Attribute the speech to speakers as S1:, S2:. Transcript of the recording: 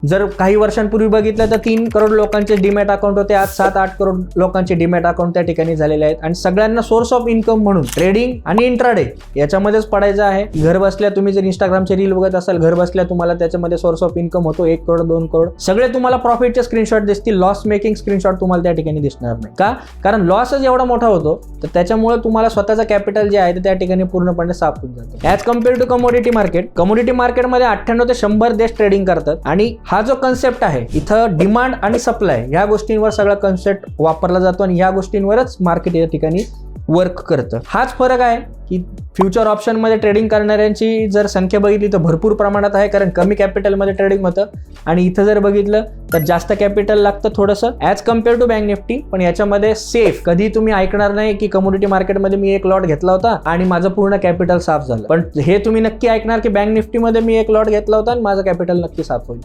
S1: जर काही वर्षांपूर्वी बघितलं तर 3 करोड लोकांचे डीमॅट अकाउंट होते, आज 7-8 करोड लोकांचे डीमॅट अकाउंट त्या ठिकाणी झालेले आहेत आणि सगळ्यांना सोर्स ऑफ इन्कम म्हणून ट्रेडिंग आणि इंट्राडे याच्यामध्येच पडायचं आहे. घर बसल्या तुम्ही जर इंस्टाग्रामचे रील बघत असाल, घर बसल्या तुम्हाला त्याच्यामध्ये सोर्स ऑफ इन्कम होतो 1 करोड 2 करोड सगळे तुम्हाला प्रॉफिटचे स्क्रीनशॉट दिसतील, लॉस मेकिंग स्क्रीनशॉट तुम्हाला त्या ठिकाणी दिसणार नाही. का? कारण लॉसच एवढा मोठा होतो तर त्याच्यामुळे तुम्हाला स्वतःचा कॅपिटल जे आहे ते त्या ठिकाणी पूर्णपणे साफ होऊन जातं. ॲज कम्पेअर टू कमोडिटी मार्केटमध्ये 98 ते 100 देश ट्रेडिंग करतात आणि हा जो कन्सेप्ट आहे इथं डिमांड आणि सप्लाय ह्या गोष्टींवर सगळा कन्सेप्ट वापरला जातो आणि ह्या गोष्टींवरच मार्केट या ठिकाणी वर्क करतं. हाच फरक आहे की फ्युचर ऑप्शनमध्ये ट्रेडिंग करणाऱ्यांची जर संख्या बघितली तर भरपूर प्रमाणात आहे, कारण कमी कॅपिटलमध्ये ट्रेडिंग होतं आणि इथं जर बघितलं तर जास्त कॅपिटल लागतं थोडंसं as compare to bank Nifty. पण याच्यामध्ये सेफ कधी तुम्ही ऐकणार नाही की कमोडिटी मार्केटमध्ये मी 1 लॉट घेतला होता आणि माझं पूर्ण कॅपिटल साफ झालं, पण हे तुम्ही नक्की ऐकणार की बँक निफ्टीमध्ये मी 1 लॉट घेतला होता आणि माझं कॅपिटल नक्की साफ होईल.